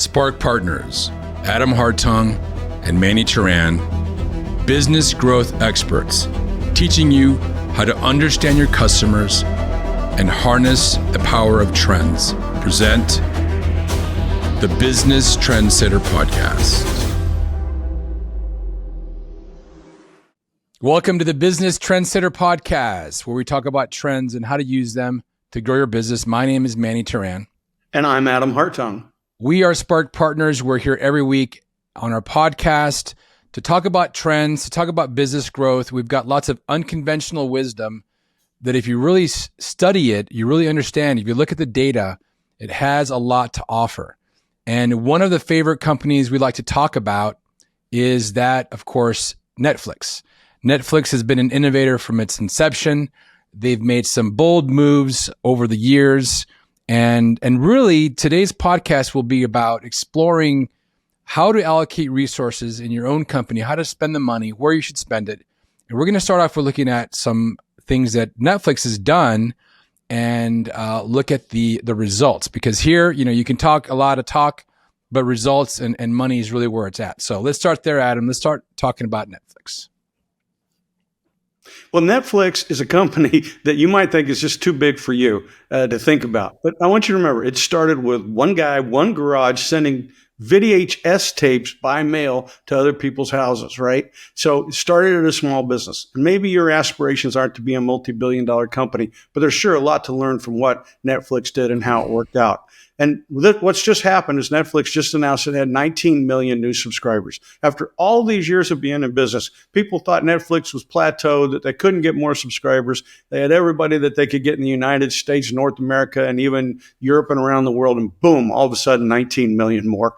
Spark Partners, Adam Hartung and Manny Turan, business growth experts, teaching you how to understand your customers and harness the power of trends. Present the Business Trendsetter Podcast. Welcome to the Business Trendsetter Podcast, where we talk about trends and how to use them to grow your business. My name is Manny Turan. And I'm Adam Hartung. We are Spark Partners. We're here every week on our podcast to talk about trends, to talk about business growth. We've got lots of unconventional wisdom that if you really study it, you really understand. If you look at the data, it has a lot to offer. And one of the favorite companies we like to talk about is that, of course, Netflix. Netflix has been an innovator from its inception. They've made some bold moves over the years. And really, today's podcast will be about exploring how to allocate resources in your own company, how to spend the money, where you should spend it. And we're going to start off with looking at some things that Netflix has done and look at the results. Because here, you can talk a lot of talk, but results and money is really where it's at. So let's start there, Adam. Let's start talking about Netflix. Well, Netflix is a company that you might think is just too big for you to think about. But I want you to remember, it started with one guy, one garage, sending VHS tapes by mail to other people's houses, right? So it started at a small business. And maybe your aspirations aren't to be a multi-billion-dollar company, but there's sure a lot to learn from what Netflix did and how it worked out. And what's just happened is Netflix just announced it had 19 million new subscribers. After all these years of being in business, people thought Netflix was plateaued, that they couldn't get more subscribers. They had everybody that they could get in the United States, North America, and even Europe and around the world. And boom, all of a sudden, 19 million more.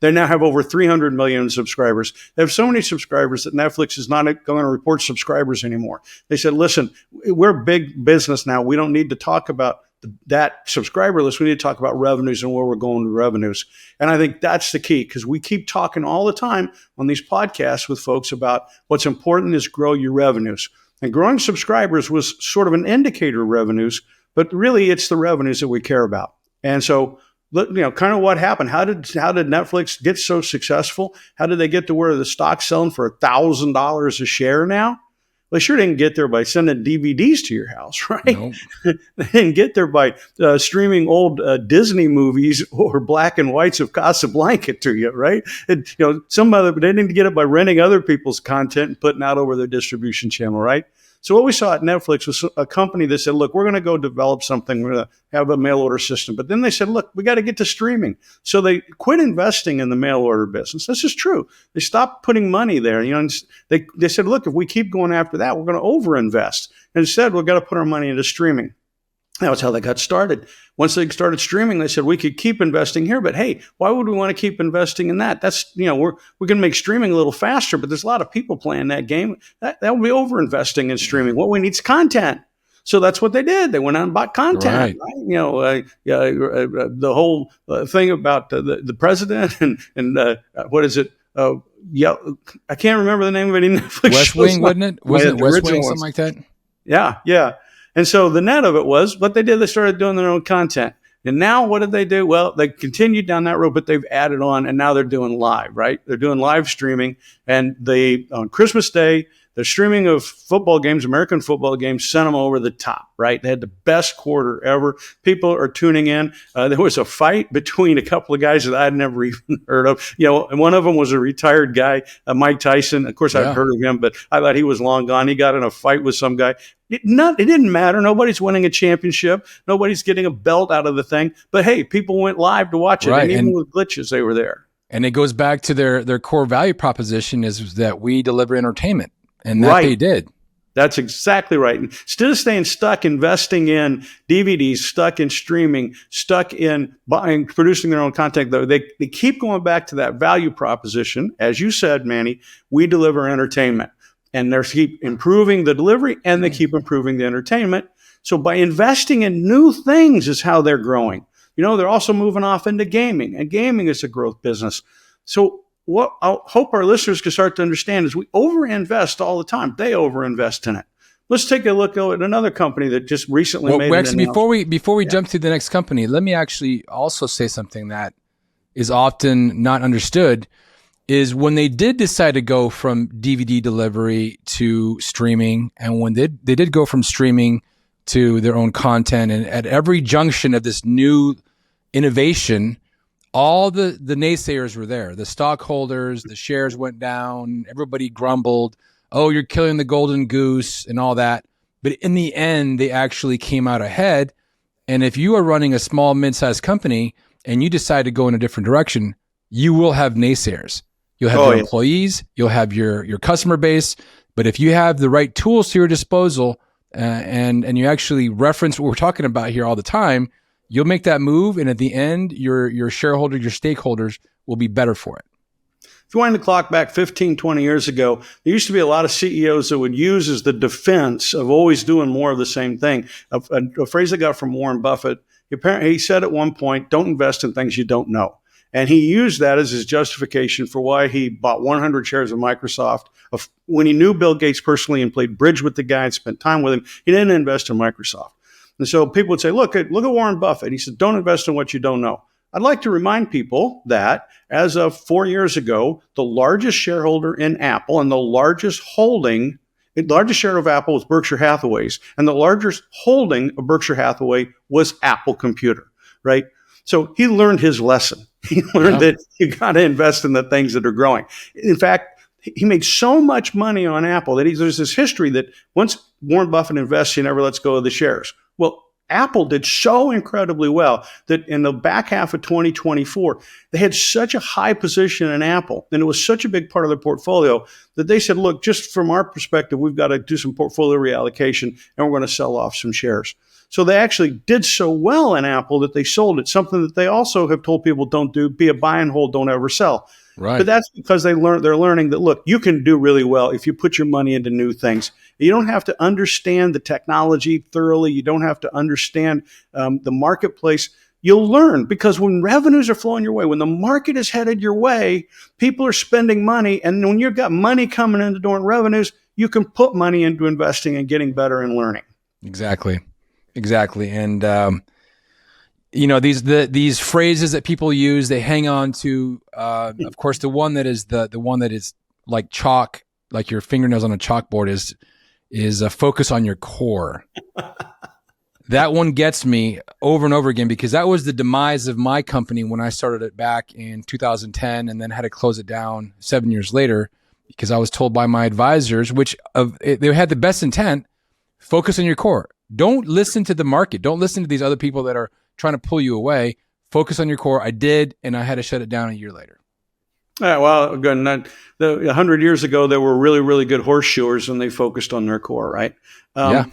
They now have over 300 million subscribers. They have so many subscribers that Netflix is not going to report subscribers anymore. They said, listen, we're a big business now. We don't need to talk about that subscriber list. We need to talk about revenues and where we're going with revenues. And I think that's the key, because we keep talking all the time on these podcasts with folks about what's important is grow your revenues. And growing subscribers was sort of an indicator of revenues, but really it's the revenues that we care about. And so, kind of what happened. How did Netflix get so successful? How did they get to where the stock's selling for $1,000 a share now? They sure didn't get there by sending DVDs to your house, right? Nope. They didn't get there by streaming old Disney movies or black and whites of Casablanca to you, right? And, they didn't get it by renting other people's content and putting out over their distribution channel, right? So what we saw at Netflix was a company that said, look, we're going to go develop something. We're going to have a mail order system. But then they said, look, we got to get to streaming. So they quit investing in the mail order business. This is true. They stopped putting money there. And they said, look, if we keep going after that, we're going to overinvest. And instead, we've got to put our money into streaming. That was how they got started. Once they started streaming, they said, we could keep investing here, but hey, why would we want to keep investing in that? That's, we're going to make streaming a little faster, but there's a lot of people playing that game. That would be over-investing in streaming. What we need is content. So that's what they did. They went out and bought content, right? The whole thing about the president and what is it? I can't remember the name of any Netflix West Wing, wasn't it? Wasn't it West Wing, something like that? Yeah. And so the net of it was what they did. They started doing their own content. And now what did they do? Well, they continued down that road, but they've added on, and now they're doing live, right? They're doing live streaming. And on Christmas Day, the streaming of football games, American football games, sent them over the top, right? They had the best quarter ever. People are tuning in. There was a fight between a couple of guys that I'd never even heard of. And one of them was a retired guy, Mike Tyson. Of course, I've heard of him, but I thought he was long gone. He got in a fight with some guy. It didn't matter. Nobody's winning a championship. Nobody's getting a belt out of the thing. But hey, people went live to watch it. Right. And even with glitches, they were there. And it goes back to their core value proposition is that we deliver entertainment. And that they did. That's exactly right. Instead of staying stuck investing in DVDs, stuck in streaming, stuck in buying, producing their own content, though, they keep going back to that value proposition. As you said, Manny, we deliver entertainment. And they keep improving the delivery and they keep improving the entertainment. So by investing in new things is how they're growing. They're also moving off into gaming, and gaming is a growth business. So what I hope our listeners can start to understand is we overinvest all the time. They overinvest in it. Let's take a look at another company that just recently made actually, before we jump to the next company, let me actually also say something that is often not understood is when they did decide to go from DVD delivery to streaming, and when they did go from streaming to their own content, and at every junction of this new innovation, all the naysayers were there. The stockholders, the shares went down, everybody grumbled, oh, you're killing the golden goose and all that. But in the end, they actually came out ahead. And if you are running a small, mid-sized company and you decide to go in a different direction, you will have naysayers. You'll have your employees, you'll have your customer base. But if you have the right tools to your disposal and you actually reference what we're talking about here all the time, you'll make that move. And at the end, your shareholders, your stakeholders will be better for it. If you wind the clock back 15, 20 years ago, there used to be a lot of CEOs that would use as the defense of always doing more of the same thing. A phrase I got from Warren Buffett, he said at one point, don't invest in things you don't know. And he used that as his justification for why he bought 100 shares of Microsoft. When he knew Bill Gates personally and played bridge with the guy and spent time with him, he didn't invest in Microsoft. And so people would say, look at Warren Buffett. He said, don't invest in what you don't know. I'd like to remind people that as of 4 years ago, the largest shareholder in Apple and the largest share of Apple was Berkshire Hathaway's, and the largest holding of Berkshire Hathaway was Apple Computer, right? So he learned his lesson. He learned that you got to invest in the things that are growing. In fact, he made so much money on Apple that there's this history that once Warren Buffett invests, he never lets go of the shares. Well, Apple did so incredibly well that in the back half of 2024, they had such a high position in Apple, and it was such a big part of their portfolio that they said, look, just from our perspective, we've got to do some portfolio reallocation, and we're going to sell off some shares. So they actually did so well in Apple that they sold it, something that they also have told people don't do, be a buy and hold, don't ever sell. Right. But that's because they're learning that, look, you can do really well if you put your money into new things. You don't have to understand the technology thoroughly. You don't have to understand the marketplace. You'll learn, because when revenues are flowing your way, when the market is headed your way, people are spending money. And when you've got money coming in the door in revenues, you can put money into investing and getting better and learning. Exactly. And these phrases that people use, they hang on to. Of course, the one that is the one that is like chalk, like your fingernails on a chalkboard, is a focus on your core. That one gets me over and over again, because that was the demise of my company when I started it back in 2010, and then had to close it down 7 years later because I was told by my advisors, they had the best intent, focus on your core. Don't listen to the market. Don't listen to these other people that are trying to pull you away. Focus on your core. I did, and I had to shut it down a year later. Yeah, well, again, 100 years ago, there were really, really good horseshoers, and they focused on their core, right? Yeah.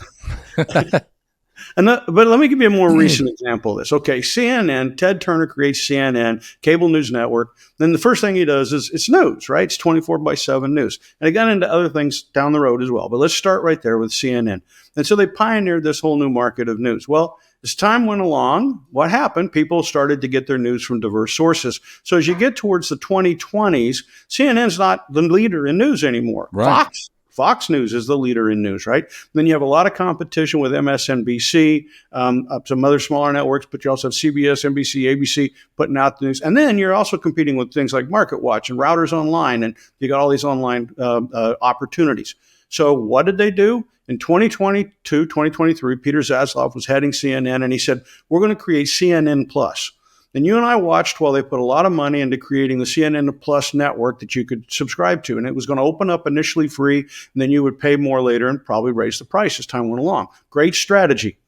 But let me give you a more recent example of this. Okay, CNN, Ted Turner creates CNN, cable news network. Then the first thing he does is it's news, right? It's 24/7 news. And I got into other things down the road as well. But let's start right there with CNN. And so they pioneered this whole new market of news. Well, as time went along, what happened? People started to get their news from diverse sources. So as you get towards the 2020s, CNN's not the leader in news anymore. Right. Fox News is the leader in news, right? Then you have a lot of competition with MSNBC, some other smaller networks, but you also have CBS, NBC, ABC putting out the news. And then you're also competing with things like MarketWatch and Routers Online, and you got all these online opportunities. So what did they do? In 2022, 2023, Peter Zaslav was heading CNN, and he said, we're going to create CNN Plus. And you and I watched while they put a lot of money into creating the CNN Plus network that you could subscribe to. And it was going to open up initially free, and then you would pay more later and probably raise the price as time went along. Great strategy.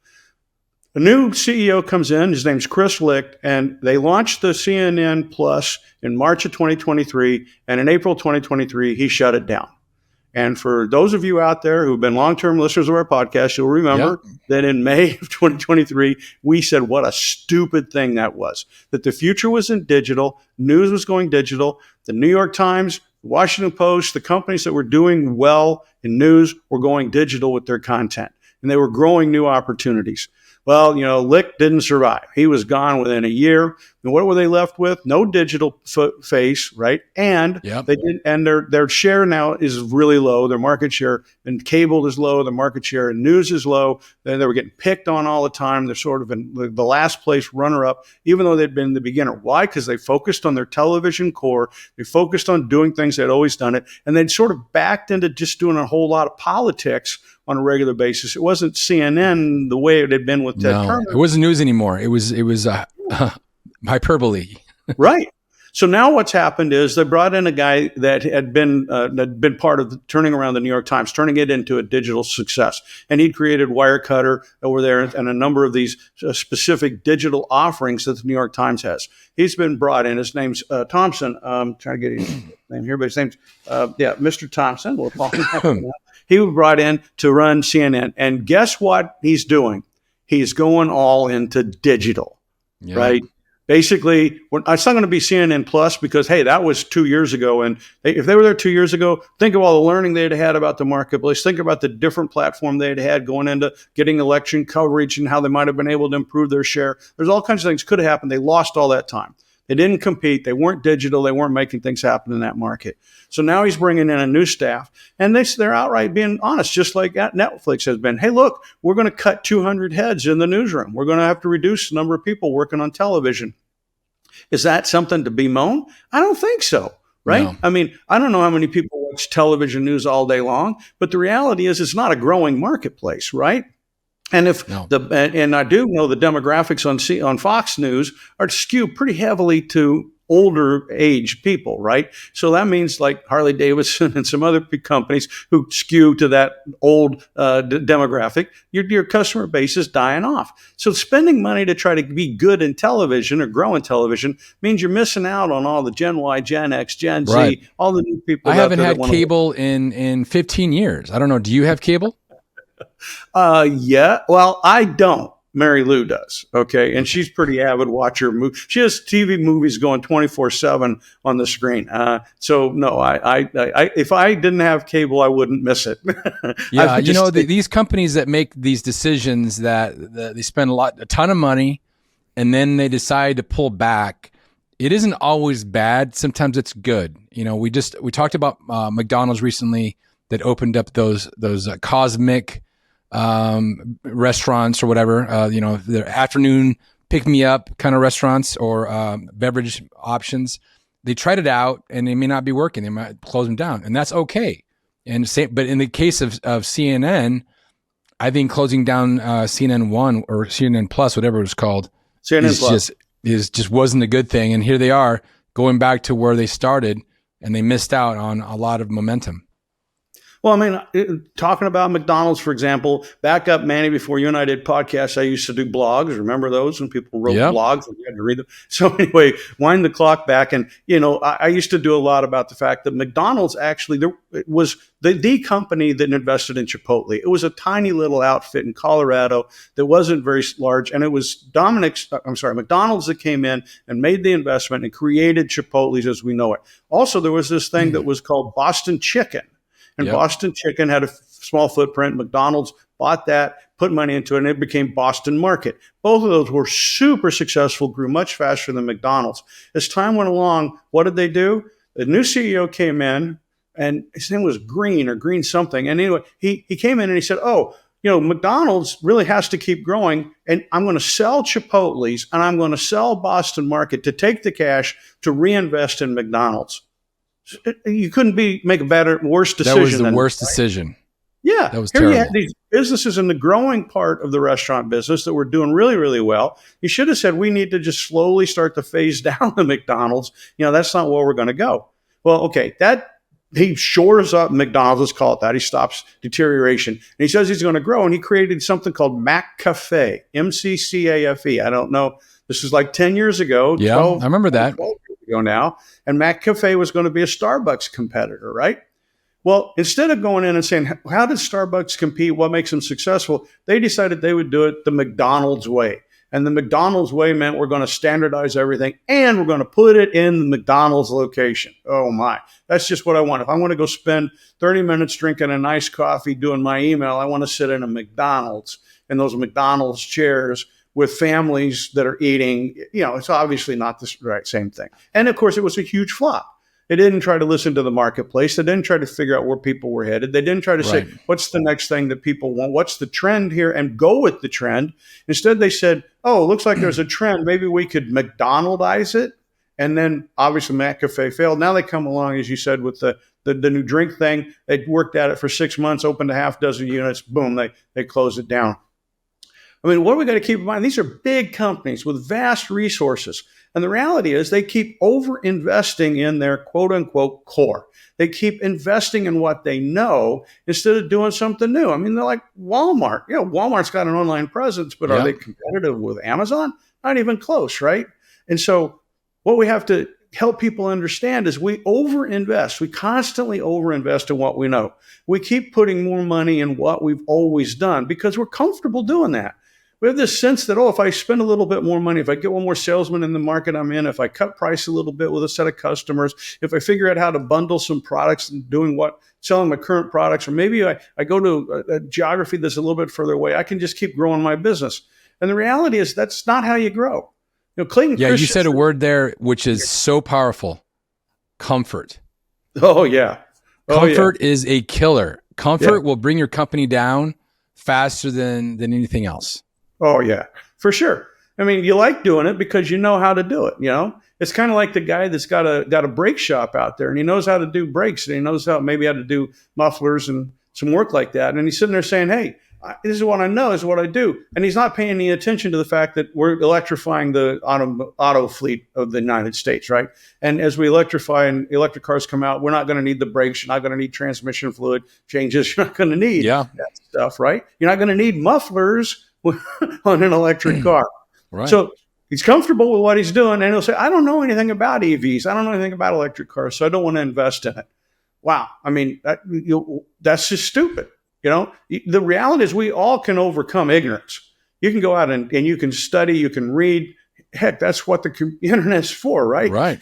A new CEO comes in. His name's Chris Licht, and they launched the CNN Plus in March of 2023. And in April 2023, he shut it down. And for those of you out there who've been long-term listeners of our podcast, you'll remember that in May of 2023, we said what a stupid thing that was, that the future was in digital, news was going digital. The New York Times, the Washington Post, the companies that were doing well in news were going digital with their content, and they were growing new opportunities. Well, Licht didn't survive. He was gone within a year. And what were they left with? No digital face, right? And Yep. they did, and their share now is really low. Their market share in cable is low. Their market share in news is low. They were getting picked on all the time. They're sort of in the last place runner-up, even though they'd been the beginner. Why? Because they focused on their television core. They focused on doing things they'd always done it, and they'd sort of backed into just doing a whole lot of politics on a regular basis. It wasn't CNN the way it had been with Ted Turner. It wasn't news anymore. It was hyperbole. Right. So now what's happened is they brought in a guy that had been part of turning around the New York Times, turning it into a digital success. And he'd created Wirecutter over there and a number of these specific digital offerings that the New York Times has. He's been brought in. His name's Thompson. I'm trying to get his name here, but his name's, Mr. Thompson. We'll call him that now. He was brought in to run CNN. And guess what he's doing? He's going all into digital, right? Basically, it's not going to be CNN Plus because, hey, that was 2 years ago. And if they were there 2 years ago, think of all the learning they'd had about the marketplace. Think about the different platform they'd had going into getting election coverage and how they might have been able to improve their share. There's all kinds of things could have happened. They lost all that time. They didn't compete. They weren't digital. They weren't making things happen in that market. So now he's bringing in a new staff, and they're outright being honest, just like Netflix has been. Hey, look, we're going to cut 200 heads in the newsroom. We're going to have to reduce the number of people working on television. Is that something to bemoan? I don't think so, right? No. I mean, I don't know how many people watch television news all day long, but the reality is it's not a growing marketplace, right? And and I do know the demographics on Fox News are skewed pretty heavily to older age people, right? So that means like Harley Davidson and some other big companies who skew to that old demographic, your customer base is dying off. So spending money to try to be good in television or grow in television means you're missing out on all the Gen Y, Gen X, Gen Z, all the new people. I haven't had cable in 15 years. I don't know. Do you have cable? Yeah. Well, I don't. Mary Lou does. Okay. And she's pretty avid watcher. She has TV movies going 24/7 on the screen. So no, I if I didn't have cable, I wouldn't miss it. Yeah. These companies that make these decisions that they spend a ton of money and then they decide to pull back. It isn't always bad. Sometimes it's good. We talked about McDonald's recently that opened up those cosmic restaurants or whatever, the afternoon pick me up kind of restaurants or beverage options. They tried it out and they may not be working. They might close them down, and that's okay. But in the case of CNN, I think closing down CNN 1 or CNN Plus, whatever it was called, just wasn't a good thing. And here they are going back to where they started, and they missed out on a lot of momentum. Well, I mean, talking about McDonald's, for example, back up, Manny, before you and I did podcasts, I used to do blogs. Remember those when people wrote blogs and you had to read them? So anyway, wind the clock back. And, I used to do a lot about the fact that McDonald's actually, it was the company that invested in Chipotle. It was a tiny little outfit in Colorado that wasn't very large. And it was McDonald's that came in and made the investment and created Chipotle's as we know it. Also, there was this thing that was called Boston Chicken. And Boston Chicken had a small footprint. McDonald's bought that, put money into it, and it became Boston Market. Both of those were super successful, grew much faster than McDonald's. As time went along, what did they do? The new CEO came in, and his name was Green something. And anyway, he came in and he said, McDonald's really has to keep growing, and I'm going to sell Chipotle's, and I'm going to sell Boston Market to take the cash to reinvest in McDonald's. You couldn't make a worse decision. That was the worst decision. Yeah. That was terrible. You had these businesses in the growing part of the restaurant business that were doing really, really well. You should have said, we need to just slowly start to phase down the McDonald's. That's not where we're going to go. Well, okay, he shores up McDonald's, let's call it that. He stops deterioration. And he says he's going to grow, and he created something called McCafe, McCafe. I don't know. This is like 10 years ago. Yeah, 12, I remember that. 12 years ago now. And McCafe was going to be a Starbucks competitor, right? Well, instead of going in and saying, how does Starbucks compete? What makes them successful? They decided they would do it the McDonald's way. And the McDonald's way meant we're going to standardize everything and we're going to put it in the McDonald's location. Oh my, that's just what I want. If I want to go spend 30 minutes drinking a nice coffee, doing my email, I want to sit in a McDonald's, in those McDonald's chairs with families that are eating. It's obviously not the right same thing. And of course, it was a huge flop. They didn't try to listen to the marketplace. They didn't try to figure out where people were headed. They didn't try to say, what's the next thing that people want? What's the trend here? And go with the trend. Instead, they said, oh, it looks like there's a trend. Maybe we could McDonaldize it. And then obviously McCafe failed. Now they come along, as you said, with the new drink thing. They worked at it for 6 months, opened a half dozen units. Boom, they closed it down. I mean, what we got to keep in mind, these are big companies with vast resources. And the reality is they keep over-investing in their quote-unquote core. They keep investing in what they know instead of doing something new. I mean, they're like Walmart. Walmart's got an online presence, but are they competitive with Amazon? Not even close, right? And so what we have to help people understand is we overinvest. We constantly overinvest in what we know. We keep putting more money in what we've always done because we're comfortable doing that. We have this sense that, if I spend a little bit more money, if I get one more salesman in the market I'm in, if I cut price a little bit with a set of customers, if I figure out how to bundle some products and selling my current products, or maybe I go to a geography that's a little bit further away, I can just keep growing my business. And the reality is that's not how you grow. Clayton Christensen, you said a word there which is so powerful. Comfort. Oh, yeah. Comfort is a killer. Comfort will bring your company down faster than anything else. Oh, yeah, for sure. I mean, you like doing it because you know how to do it, It's kind of like the guy that's got a brake shop out there, and he knows how to do brakes, and he knows how to do mufflers and some work like that. And he's sitting there saying, hey, this is what I know, this is what I do. And he's not paying any attention to the fact that we're electrifying the auto fleet of the United States, right? And as we electrify and electric cars come out, we're not going to need the brakes. You're not going to need transmission fluid changes. You're not going to need that stuff, right? You're not going to need mufflers on an electric car. Right. So he's comfortable with what he's doing, and he'll say, I don't know anything about EVs. I don't know anything about electric cars, so I don't want to invest in it. Wow. I mean, that's just stupid. The reality is we all can overcome ignorance. You can go out and you can study, you can read. Heck, that's what the internet's for, right? Right.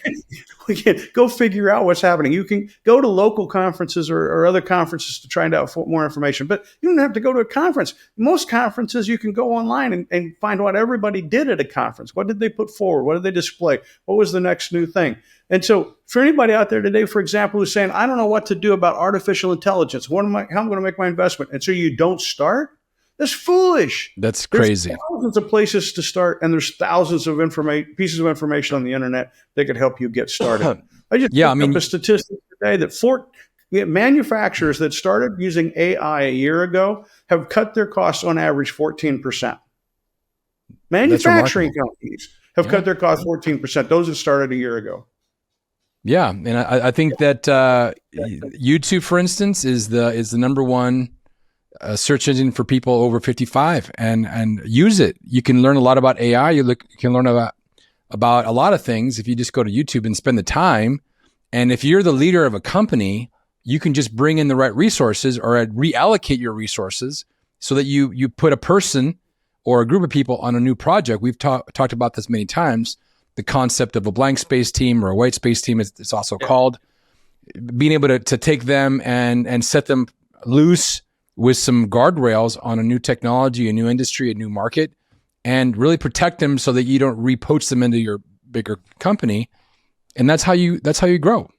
We can go figure out what's happening. You can go to local conferences or other conferences to try out more information, but you don't have to go to a conference. Most conferences, you can go online and find what everybody did at a conference. What did they put forward? What did they display? What was the next new thing? And so for anybody out there today, for example, who's saying, I don't know what to do about artificial intelligence. How am I going to make my investment? And so you don't start? That's foolish. That's crazy. There's thousands of places to start, and there's thousands of pieces of information on the internet that could help you get started. I just looked up a statistic today that manufacturers that started using AI a year ago have cut their costs on average 14%. Manufacturing companies have cut their costs 14%. Those that started a year ago. Yeah, and I think that YouTube, for instance, is the number one search engine for people over 55, and use it. You can learn a lot about AI. You can learn about a lot of things if you just go to YouTube and spend the time. And if you're the leader of a company, you can just bring in the right resources or reallocate your resources so that you put a person or a group of people on a new project. We've talked about this many times. The concept of a blank space team or a white space team, it's also called. Being able to take them and set them loose with some guardrails on a new technology, a new industry, a new market, and really protect them so that you don't repoach them into your bigger company. And that's how you grow.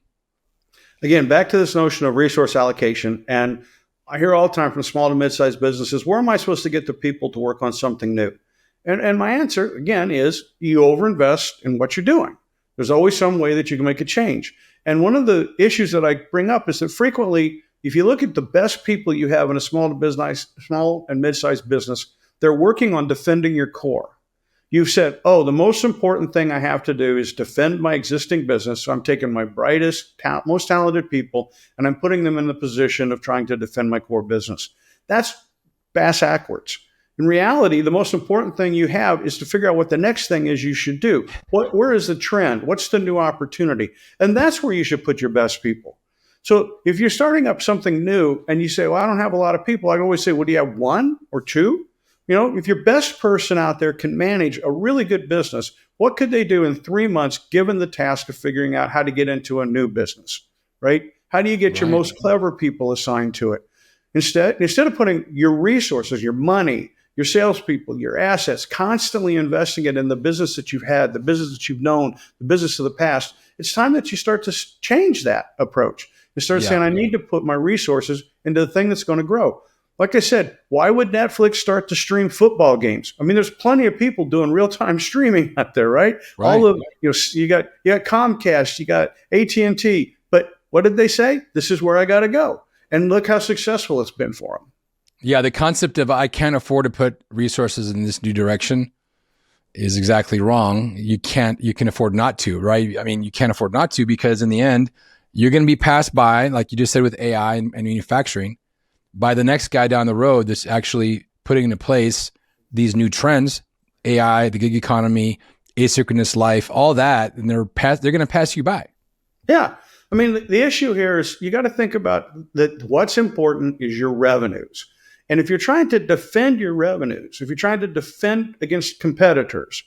Again, back to this notion of resource allocation. And I hear all the time from small to mid-sized businesses, where am I supposed to get the people to work on something new? And my answer, again, is you overinvest in what you're doing. There's always some way that you can make a change. And one of the issues that I bring up is that frequently, if you look at the best people you have in a small and mid-sized business, they're working on defending your core. You've said, the most important thing I have to do is defend my existing business. So I'm taking my brightest, most talented people, and I'm putting them in the position of trying to defend my core business. That's backwards. In reality, the most important thing you have is to figure out what the next thing is you should do. Where is the trend? What's the new opportunity? And that's where you should put your best people. So if you're starting up something new and you say, I don't have a lot of people, I always say, do you have one or two? If your best person out there can manage a really good business, what could they do in 3 months given the task of figuring out how to get into a new business, right? How do you get your most clever people assigned to it? Instead of putting your resources, your money, your salespeople, your assets, constantly investing it in the business that you've had, the business that you've known, the business of the past. It's time that you start to change that approach. You start saying, I need to put my resources into the thing that's going to grow. Like I said, why would Netflix start to stream football games? I mean, there's plenty of people doing real-time streaming out there, right? All of you got Comcast, you got AT&T, but what did they say? This is where I got to go, and look how successful it's been for them. Yeah, the concept of I can't afford to put resources in this new direction is exactly wrong. You can afford not to, right? I mean, you can't afford not to, because in the end, you're going to be passed by, like you just said with AI and manufacturing, by the next guy down the road that's actually putting into place these new trends, AI, the gig economy, asynchronous life, all that, and they're going to pass you by. Yeah. I mean, the issue here is you got to think about that. What's important is your revenues. And if you're trying to defend your revenues, if you're trying to defend against competitors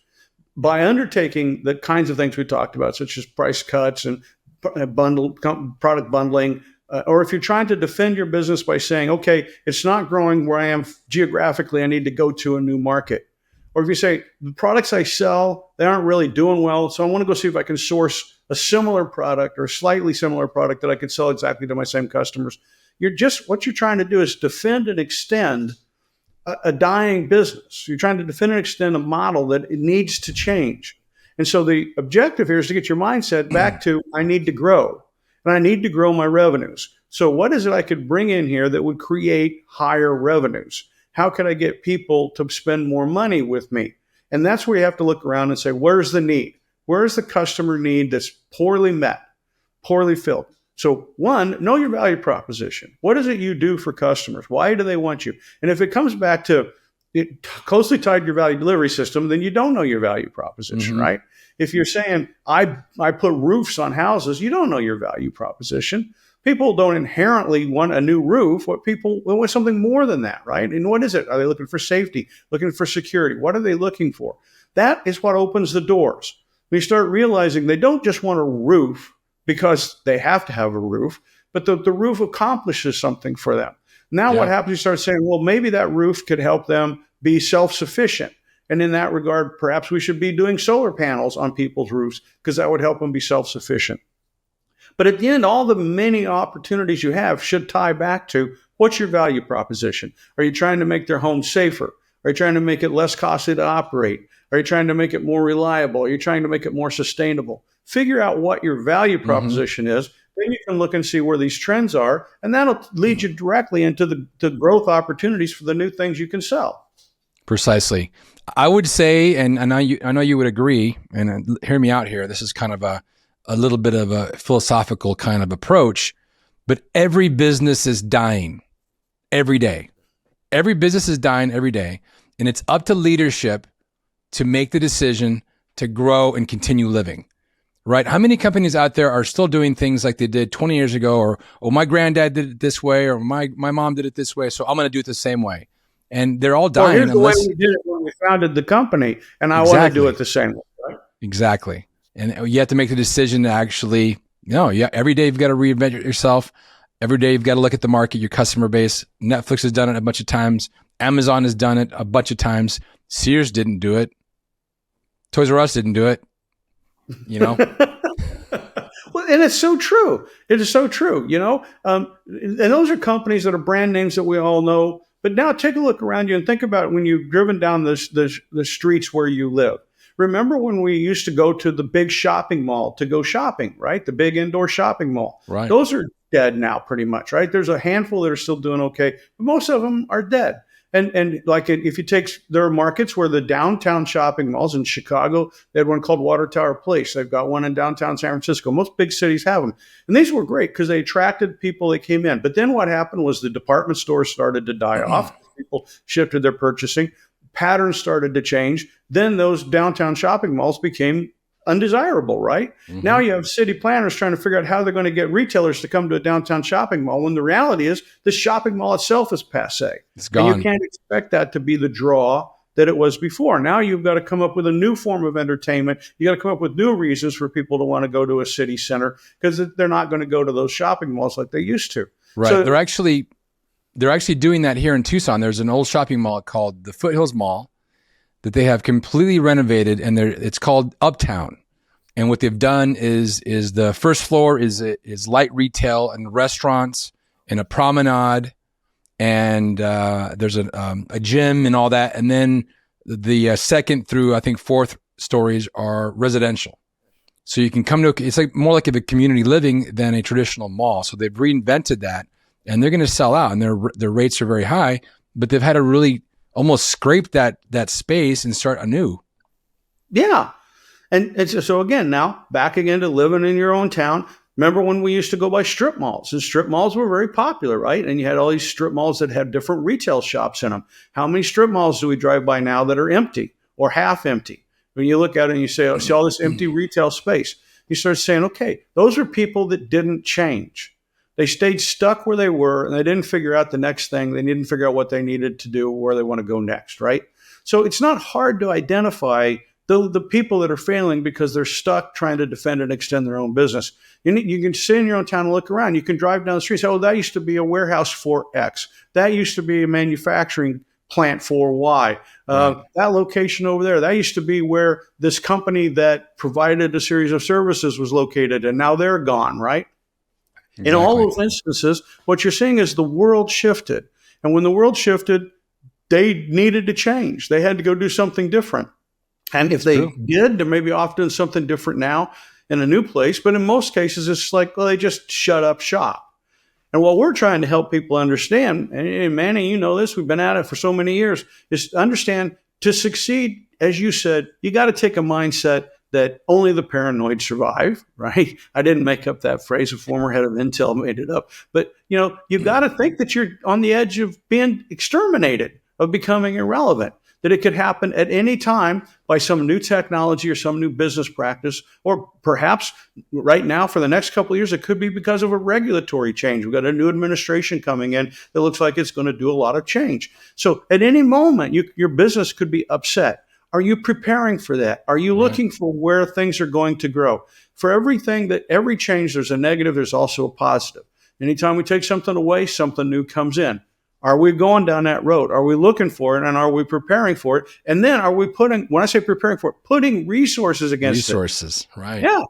by undertaking the kinds of things we talked about, such as price cuts and product bundling, or if you're trying to defend your business by saying, okay, it's not growing where I am geographically, I need to go to a new market. Or if you say, the products I sell, they aren't really doing well, so I want to go see if I can source a similar product or a slightly similar product that I could sell exactly to my same customers. What you're trying to do is defend and extend a dying business. You're trying to defend and extend a model that it needs to change. And so the objective here is to get your mindset back to, I need to grow, and I need to grow my revenues. So what is it I could bring in here that would create higher revenues? How can I get people to spend more money with me? And that's where you have to look around and say, where's the need? Where's the customer need that's poorly met, poorly filled? So one, know your value proposition. What is it you do for customers? Why do they want you? And if it comes back to it closely tied to your value delivery system, then you don't know your value proposition, right? If you're saying, I put roofs on houses, you don't know your value proposition. People don't inherently want a new roof. People want something more than that, right? And what is it? Are they looking for safety, looking for security? What are they looking for? That is what opens the doors. When you start realizing they don't just want a roof because they have to have a roof, but the roof accomplishes something for them. Now what happens, you start saying, well, maybe that roof could help them be self-sufficient. And in that regard, perhaps we should be doing solar panels on people's roofs because that would help them be self-sufficient. But at the end, all the many opportunities you have should tie back to, what's your value proposition? Are you trying to make their home safer? Are you trying to make it less costly to operate? Are you trying to make it more reliable? Are you trying to make it more sustainable? Figure out what your value proposition is. Then you can look and see where these trends are, and that'll lead you directly into the growth opportunities for the new things you can sell. Precisely. I would say, and I know you would agree, and hear me out here. This is kind of a little bit of a philosophical kind of approach, but every business is dying every day. Every business is dying every day, and it's up to leadership to make the decision to grow and continue living. Right? How many companies out there are still doing things like they did 20 years ago, or, oh, my granddad did it this way, or my mom did it this way, so I'm going to do it the same way. And they're all dying. Here's the way we did it when we founded the company, and I want to do it the same way. Right? Exactly. And you have to make the decision to actually, every day you've got to reinvent yourself. Every day you've got to look at the market, your customer base. Netflix has done it a bunch of times. Amazon has done it a bunch of times. Sears didn't do it. Toys R Us didn't do it. Well, and it's so true. It is so true, and those are companies that are brand names that we all know. But now take a look around you and think about when you've driven down the streets where you live. Remember when we used to go to the big shopping mall to go shopping, right? The big indoor shopping mall. Right. Those are dead now pretty much, right? There's a handful that are still doing okay, but most of them are dead. And like if you take, there are markets where the downtown shopping malls in Chicago, they had one called Water Tower Place. They've got one in downtown San Francisco. Most big cities have them. And these were great because they attracted people that came in. But then what happened was the department stores started to die off. People shifted their purchasing. Patterns started to change. Then those downtown shopping malls became undesirable, right? Now you have city planners trying to figure out how they're going to get retailers to come to a downtown shopping mall, when the reality is the shopping mall itself is passé. It's gone. And you can't expect that to be the draw that it was before. Now you've got to come up with a new form of entertainment. You got to come up with new reasons for people to want to go to a city center, because they're not going to go to those shopping malls like they used to. Right. So, they're actually they're actually doing that here in Tucson. There's an old shopping mall called the Foothills Mall that they have completely renovated, and it's called Uptown. And what they've done is the first floor is light retail and restaurants and a promenade, and there's a gym and all that. And then the second through I think fourth stories are residential. So you can come to it's like more like a community living than a traditional mall. So they've reinvented that, and they're going to sell out, and their rates are very high. But they've had to really almost scrape that space and start anew. Yeah. And so again, now back again to living in your own town. Remember when we used to go by strip malls? And strip malls were very popular, right? And you had all these strip malls that had different retail shops in them. How many strip malls do we drive by now that are empty or half empty? When you look at it and you say, oh, see all this empty retail space, you start saying, okay, those are people that didn't change. They stayed stuck where they were, and they didn't figure out the next thing. They didn't figure out what they needed to do, where they want to go next, right? So it's not hard to identify the people that are failing because they're stuck trying to defend and extend their own business. You can sit in your own town and look around. You can drive down the street and say, oh, that used to be a warehouse for X. That used to be a manufacturing plant for Y. That location over there, that used to be where this company that provided a series of services was located, and now they're gone, right? Exactly. In all those instances, what you're seeing is the world shifted. And when the world shifted, they needed to change. They had to go do something different. And if they did, there may be often something different now in a new place. But in most cases, it's like, well, they just shut up shop. And what we're trying to help people understand, and Manny, you know this, we've been at it for so many years, is to understand to succeed, as you said, you got to take a mindset that only the paranoid survive, right? I didn't make up that phrase. A former head of Intel made it up. But, you know, you've got to think that you're on the edge of being exterminated, of becoming irrelevant, that it could happen at any time by some new technology or some new business practice, or perhaps right now for the next couple of years, it could be because of a regulatory change. We've got a new administration coming in that looks like it's going to do a lot of change. So at any moment, your business could be upset. Are you preparing for that? Are you looking for where things are going to grow? For every change, there's a negative, there's also a positive. Anytime we take something away, something new comes in. Are we going down that road? Are we looking for it, and are we preparing for it? And then are we when I say preparing for it, putting resources against it? Resources, right. Yeah.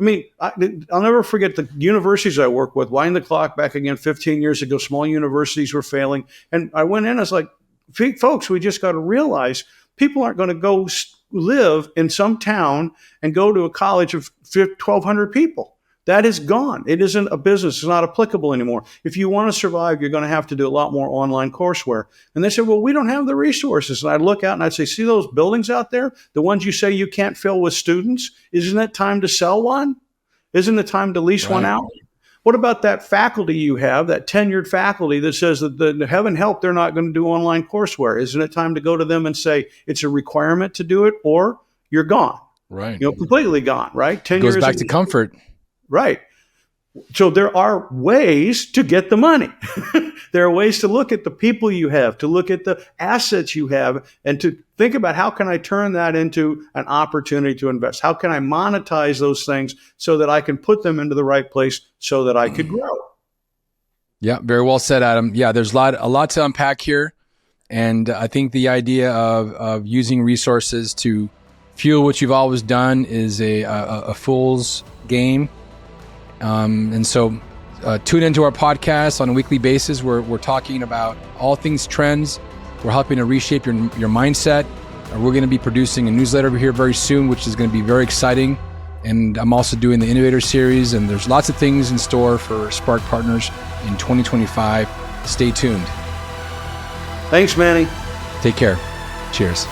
I mean, I'll never forget the universities I work with. Wind the clock back again 15 years ago, small universities were failing. And I went in, I was like, folks, we just got to realize people aren't going to go live in some town and go to a college of 1,200 people. That is gone. It isn't a business. It's not applicable anymore. If you want to survive, you're going to have to do a lot more online courseware. And they said, well, we don't have the resources. And I'd look out and I'd say, see those buildings out there? The ones you say you can't fill with students? Isn't it time to sell one? Isn't it time to lease one out? What about that faculty you have, that tenured faculty that says that heaven help, they're not going to do online courseware? Isn't it time to go to them and say it's a requirement to do it, or you're gone? Right. You know, completely gone, right? 10 years. Goes back ago. To comfort. Right. So there are ways to get the money. There are ways to look at the people you have, to look at the assets you have, and to think about how can I turn that into an opportunity to invest? How can I monetize those things so that I can put them into the right place so that I could grow? Yeah, very well said, Adam. Yeah, there's a lot to unpack here. And I think the idea of using resources to fuel what you've always done is a fool's game. And so tune into our podcast on a weekly basis. We're talking about all things trends. We're helping to reshape your mindset. We're going to be producing a newsletter over here very soon, which is going to be very exciting. And I'm also doing the Innovator Series, and there's lots of things in store for Spark Partners in 2025. Stay tuned. Thanks, Manny. Take care. Cheers.